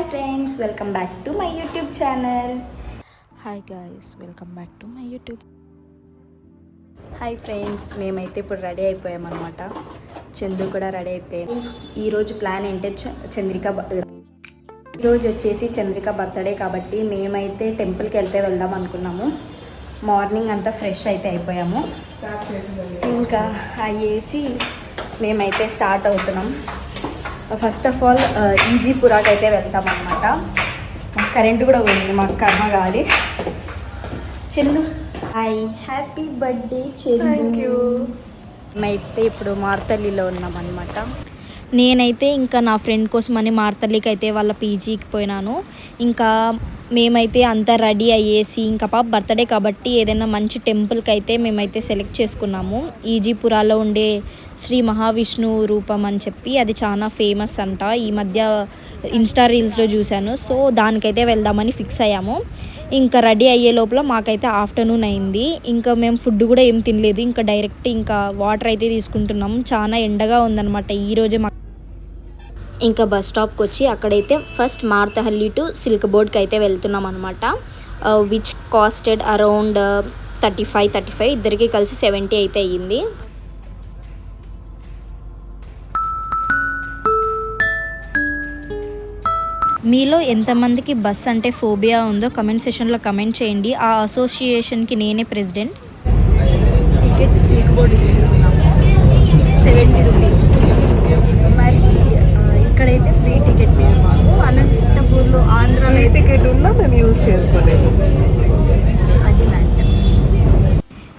Hi friends, welcome back to my YouTube channel. Hi guys, welcome back to my YouTube. Hi friends, మేమైతే ఇప్పుడు ready అయిపోయామన్నమాట. Chandu కూడా ready అయిపోయాయి. ఈరోజు plan ఏంటంటే ఈరోజు వచ్చేసి చంద్రిక బర్త్డే కాబట్టి మేమైతే టెంపుల్కి వెళ్దాం అనుకున్నాము. మార్నింగ్ అంతా ఫ్రెష్ అయితే అయిపోయాము. ఇంకా అయ్యేసి మేమైతే స్టార్ట్ అవుతున్నాం. ఫస్ట్ ఆఫ్ ఆల్ ఈజీపురాకి అయితే వెళ్తాం అన్నమాట. మాకు కరెంటు కూడా పోయింది, మాకు కర్మ కావాలి. Chandu hi, happy birthday Chandu. మేమైతే ఇప్పుడు మార్తల్లిలో ఉన్నాం అన్నమాట. నేనైతే ఇంకా నా ఫ్రెండ్ కోసం అని మార్తల్లికి అయితే వాళ్ళ పీజీకి పోయినాను. ఇంకా మేమైతే అంతా రెడీ అయ్యేసి ఇంకా పాప బర్త్డే కాబట్టి ఏదైనా మంచి టెంపుల్కి అయితే మేమైతే సెలెక్ట్ చేసుకున్నాము. ఈజీపురాలో ఉండే శ్రీ మహావిష్ణు రూపం అని చెప్పి అది చాలా ఫేమస్ అంట. ఈ మధ్య ఇన్స్టా రీల్స్లో చూశాను. సో దానికైతే వెళ్దామని ఫిక్స్ అయ్యాము. ఇంకా రెడీ అయ్యే లోపల మాకైతే ఆఫ్టర్నూన్ అయింది. ఇంకా మేము ఫుడ్ కూడా ఏం తినలేదు. ఇంకా డైరెక్ట్ ఇంకా వాటర్ అయితే తీసుకుంటున్నాము. చాలా ఎండగా ఉందన్నమాట ఈరోజే. ఇంకా బస్ స్టాప్కి వచ్చి అక్కడైతే ఫస్ట్ మార్తహల్లి టు సిల్క్ బోర్డ్కి అయితే వెళ్తున్నాం అనమాట. విచ్ కాస్టెడ్ అరౌండ్ 35 ఇద్దరికి కలిసి 70 అయితే అయ్యింది. మీలో ఎంతమందికి బస్ అంటే ఫోబియా ఉందో కమెంట్ సెక్షన్లో కమెంట్ చేయండి. ఆ అసోసియేషన్కి నేనే ప్రెసిడెంట్. టికెట్ సిల్క్ బోర్డు తీసుకున్నాము, 70 రూపీస్. మరి ఇక్కడైతే ఫ్రీ టికెట్ లేదు మాకు. అనంతపూర్లో ఆంధ్రాలో టికెట్ ఉన్నా మేము యూజ్ చేసుకోలేము. అది మ్యాటర్.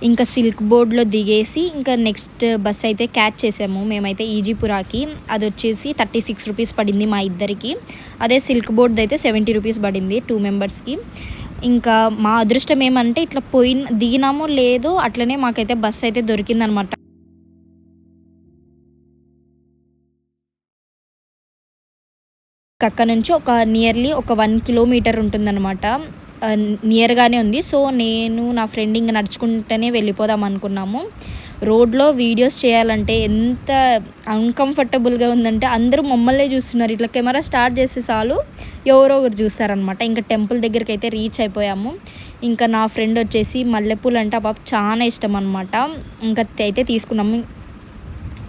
ఇంకా సిల్క్ బోర్డ్లో దిగేసి ఇంకా నెక్స్ట్ బస్ అయితే క్యాచ్ చేసాము మేమైతే ఈజీపురాకి. అది వచ్చేసి 36 రూపీస్ పడింది మా ఇద్దరికి. అదే సిల్క్ బోర్డ్ అయితే 70 రూపీస్ పడింది 2 మెంబర్స్కి. ఇంకా మా అదృష్టం ఏమంటే ఇట్లా దిగినామో లేదో అట్లనే మాకైతే బస్ అయితే దొరికిందనమాట. అక్కడ నుంచి నియర్లీ ఒక 1 కిలోమీటర్ ఉంటుందన్నమాట. నియర్గానే ఉంది. సో నేను నా ఫ్రెండ్ ఇంకా నడుచుకుంటూనే వెళ్ళిపోదాం అనుకున్నాము. రోడ్లో వీడియోస్ చేయాలంటే ఎంత అన్కంఫర్టబుల్గా ఉందంటే అందరూ మమ్మల్నే చూస్తున్నారు. ఇట్లా కెమెరా స్టార్ట్ చేసే చాలు ఎవరో ఒకరు చూస్తారనమాట. ఇంకా టెంపుల్ దగ్గరికి అయితే రీచ్ అయిపోయాము. ఇంకా నా ఫ్రెండ్ వచ్చేసి మల్లెపూలు అంటే ఆ పాప చాలా ఇష్టం అనమాట. ఇంకా అయితే తీసుకున్నాము.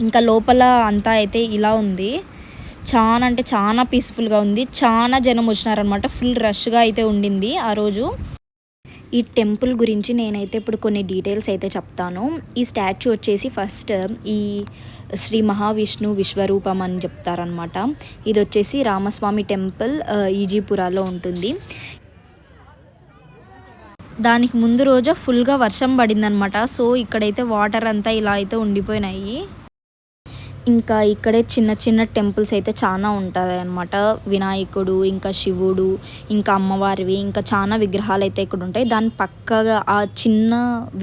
ఇంకా లోపల అంతా అయితే ఇలా ఉంది. చాలా అంటే చాలా పీస్ఫుల్గా ఉంది. చాలా జనం వచ్చినారనమాట. ఫుల్ రష్గా అయితే ఉండింది ఆ రోజు. ఈ టెంపుల్ గురించి నేనైతే ఇప్పుడు కొన్ని డీటెయిల్స్ అయితే చెప్తాను. ఈ స్టాచ్యూ వచ్చేసి ఫస్ట్ ఈ శ్రీ మహావిష్ణు విశ్వరూపం అని చెప్తారనమాట. ఇది వచ్చేసి రామస్వామి టెంపుల్ ఈజీపురాలో ఉంటుంది. దానికి ముందు రోజు ఫుల్గా వర్షం పడిందనమాట. సో ఇక్కడైతే వాటర్ అంతా ఇలా అయితే ఉండిపోయినాయి. ఇంకా ఇక్కడే చిన్న చిన్న టెంపుల్స్ అయితే చాలా ఉంటాయి అన్నమాట. వినాయకుడు, ఇంకా శివుడు, ఇంకా అమ్మవారివి, ఇంకా చాలా విగ్రహాలు అయితే ఇక్కడ ఉంటాయి. దాని పక్కగా ఆ చిన్న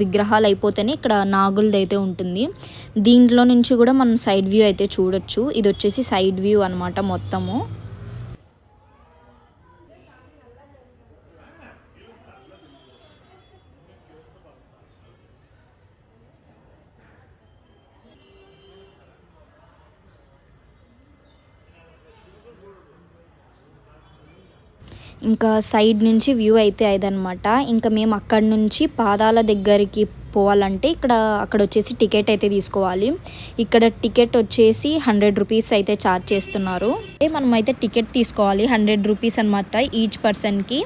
విగ్రహాలు అయిపోతేనే ఇక్కడ నాగులది అయితే ఉంటుంది. దీంట్లో నుంచి కూడా మనం సైడ్ వ్యూ అయితే చూడొచ్చు. ఇది వచ్చేసి సైడ్ వ్యూ అనమాట మొత్తము. ఇంకా సైడ్ నుంచి వ్యూ అయితే అదనమాట. ఇంకా మేము అక్కడి నుంచి పాదాల దగ్గరికి పోవాలంటే అక్కడ వచ్చేసి టికెట్ అయితే తీసుకోవాలి. ఇక్కడ టికెట్ వచ్చేసి 100 రూపీస్ అయితే ఛార్జ్ చేస్తున్నారు. మనం అయితే టికెట్ తీసుకోవాలి 100 రూపీస్ అనమాట ఈచ్ పర్సన్కి.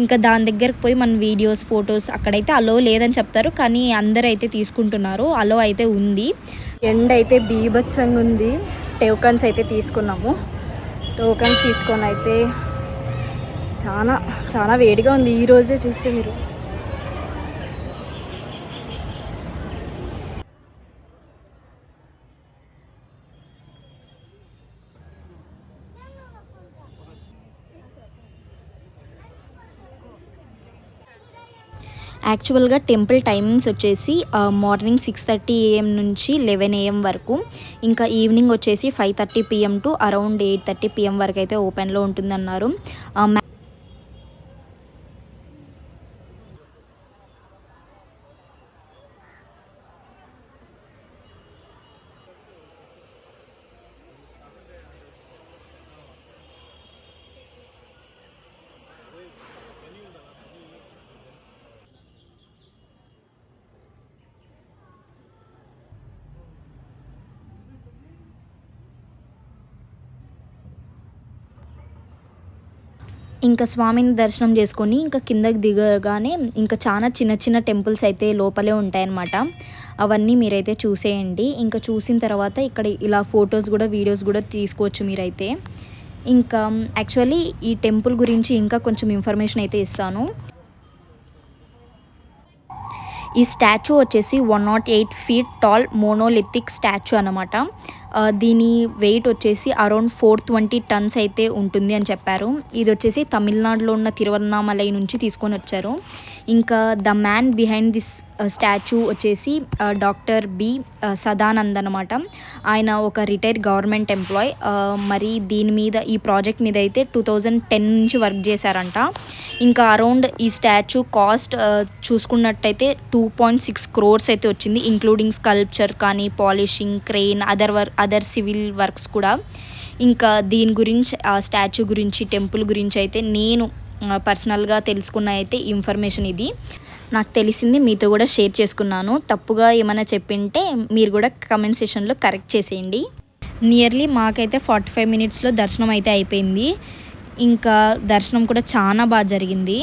ఇంకా దాని దగ్గరకు పోయి మన వీడియోస్, ఫొటోస్ అక్కడైతే అలో లేదని చెప్తారు, కానీ అందరూ అయితే తీసుకుంటున్నారు. అలో అయితే ఉంది. ఎండ అయితే బీభత్సంగా ఉంది. టోకన్స్ అయితే తీసుకున్నాము. టోకన్స్ తీసుకొని అయితే చాలా చాలా వేడిగా ఉంది. ఈరోజే చూస్తే మీరు యాక్చువల్గా టెంపుల్ టైమింగ్స్ వచ్చేసి మార్నింగ్ 6:30 AM నుంచి 11 AM వరకు. ఇంకా ఈవినింగ్ వచ్చేసి 5:30 PM టు అరౌండ్ 8:30 PM వరకు అయితే ఓపెన్లో ఉంటుందన్నారు. ఇంకా స్వామిని దర్శనం చేసుకొని ఇంకా కిందకి దిగగానే ఇంకా చాలా చిన్న చిన్న టెంపుల్స్ అయితే లోపలే ఉంటాయన్నమాట. అవన్నీ మీరైతే చూసేయండి. ఇంకా చూసిన తర్వాత ఇక్కడ ఇలా ఫొటోస్ కూడా వీడియోస్ కూడా తీసుకోవచ్చు మీరైతే. ఇంకా యాక్చువల్లీ ఈ టెంపుల్ గురించి ఇంకా కొంచెం ఇన్ఫర్మేషన్ అయితే ఇస్తాను. ఈ స్టాచ్యూ వచ్చేసి 108 feet టాల్ మోనోలిథిక్ స్టాచ్యూ అనమాట. దీని వెయిట్ వచ్చేసి అరౌండ్ 420 tons అయితే ఉంటుంది అని చెప్పారు. ఇది వచ్చేసి తమిళనాడులో ఉన్న తిరువన్నామలై నుంచి తీసుకొని వచ్చారు. ఇంకా the man behind this statue వచ్చేసి డాక్టర్ బి సదానంద్ అనమాట. ఆయన ఒక రిటైర్డ్ గవర్నమెంట్ ఎంప్లాయ్. మరి దీని మీద ఈ ప్రాజెక్ట్ మీద అయితే 2010 నుంచి వర్క్ చేశారంట. ఇంకా అరౌండ్ ఈ స్టాచ్యూ కాస్ట్ చూసుకున్నట్టయితే 2.6 crores అయితే వచ్చింది, ఇంక్లూడింగ్ స్కల్ప్చర్ కానీ polishing, crane, other civil works కూడా. ఇంకా దీని గురించి ఆ స్టాచ్యూ గురించి టెంపుల్ గురించి అయితే నేను పర్సనల్గా తెలుసుకున్న అయితే ఇన్ఫర్మేషన్ ఇది. నాకు తెలిసింది మీతో కూడా షేర్ చేసుకున్నాను. తప్పుగా ఏమైనా చెప్పింటే మీరు కూడా కమెంట్ సెషన్లో కరెక్ట్ చేసేయండి. నియర్లీ మాకైతే 45 minutesలో దర్శనం అయితే అయిపోయింది. ఇంకా దర్శనం కూడా చాలా బాగా జరిగింది.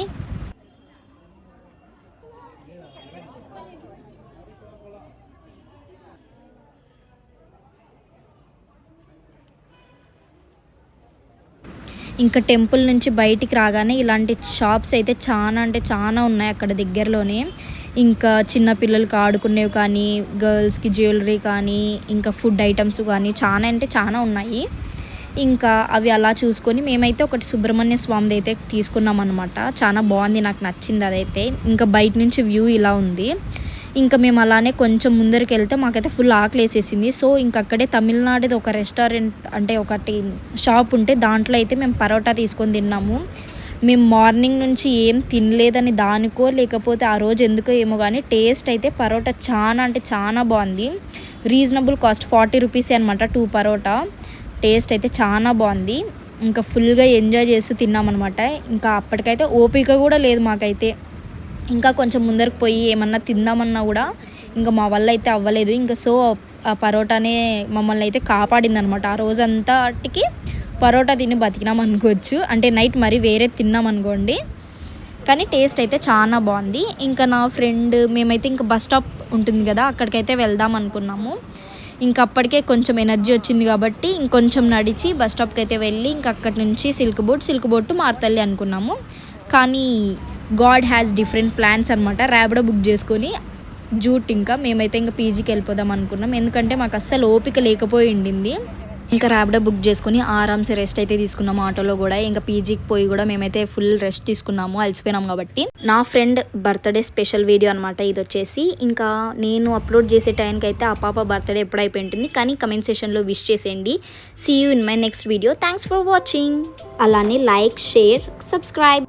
ఇంకా టెంపుల్ నుంచి బయటికి రాగానే ఇలాంటి షాప్స్ అయితే చాలా అంటే చాలా ఉన్నాయి అక్కడ దగ్గరలోనే. ఇంకా చిన్న పిల్లలకి ఆడుకునేవి కానీ, గర్ల్స్కి జ్యువెలరీ కానీ, ఇంకా ఫుడ్ ఐటమ్స్ కానీ చాలా అంటే చాలా ఉన్నాయి. ఇంకా అవి అలా చూసుకొని మేమైతే ఒకటి సుబ్రహ్మణ్య స్వామిది అయితే తీసుకున్నాం అనమాట. చాలా బాగుంది, నాకు నచ్చింది అదైతే. ఇంకా బయట నుంచి వ్యూ ఇలా ఉంది. ఇంకా మేము అలానే కొంచెం ముందరికి వెళ్తే మాకైతే ఫుల్ ఆకలి వేసేసింది. సో ఇంక అక్కడే తమిళనాడుది ఒక రెస్టారెంట్ అంటే ఒకటి షాప్ ఉంటే దాంట్లో అయితే మేము పరోటా తీసుకొని తిన్నాము. మేము మార్నింగ్ నుంచి ఏం తినలేదని దానికో లేకపోతే ఆ రోజు ఎందుకో ఏమో కానీ టేస్ట్ అయితే పరోటా చాలా అంటే చాలా బాగుంది. రీజనబుల్ కాస్ట్ 40 rupees అనమాట 2 పరోటా. టేస్ట్ అయితే చాలా బాగుంది. ఇంకా ఫుల్గా ఎంజాయ్ చేస్తూ తిన్నామన్నమాట. ఇంకా అప్పటికైతే ఓపిక కూడా లేదు మాకైతే. ఇంకా కొంచెం ముందరికి పోయి ఏమన్నా తిందామన్నా కూడా ఇంకా మా వల్ల అయితే అవ్వలేదు. ఇంకా సో ఆ పరోటానే మమ్మల్ని అయితే కాపాడింది అనమాట. ఆ రోజంతాటికి పరోటా తిని బతికినాం అనుకోవచ్చు. అంటే నైట్ మరి వేరే తిన్నాం అనుకోండి, కానీ టేస్ట్ అయితే చాలా బాగుంది. ఇంకా నా ఫ్రెండ్ మేమైతే ఇంకా బస్ స్టాప్ ఉంటుంది కదా అక్కడికైతే వెళ్దాం అనుకున్నాము. ఇంకా అప్పటికే కొంచెం ఎనర్జీ వచ్చింది కాబట్టి ఇంకొంచెం నడిచి బస్ స్టాప్కి అయితే వెళ్ళి ఇంకా అక్కడి నుంచి సిల్క్ బోట్ టు మార్తల్లి అనుకున్నాము. కానీ గాడ్ హ్యాస్ డిఫరెంట్ ప్లాన్స్ అనమాట. ర్యాపిడో బుక్ చేసుకొని జూట్ ఇంకా మేమైతే ఇంకా పీజీకి వెళ్ళిపోదాం అనుకున్నాం. ఎందుకంటే మాకు అస్సలు ఓపిక లేకపోయి ఉండింది. ఇంకా ర్యాపిడో బుక్ చేసుకుని ఆరామ్సే రెస్ట్ అయితే తీసుకున్నాము ఆటోలో కూడా. ఇంకా పీజీకి పోయి కూడా మేమైతే ఫుల్ రెస్ట్ తీసుకున్నాము, అలసిపోయినాము కాబట్టి. నా ఫ్రెండ్ బర్త్డే స్పెషల్ వీడియో అనమాట ఇది వచ్చేసి. ఇంకా నేను అప్లోడ్ చేసే టైంకి అయితే ఆ పాప బర్త్డే ఎప్పుడు అయిపోయి ఉంటుంది, కానీ కమెంట్ సెషన్లో విష్ చేసేయండి. See you in my next video. Thanks for watching. అలానే లైక్, షేర్, సబ్స్క్రైబ్.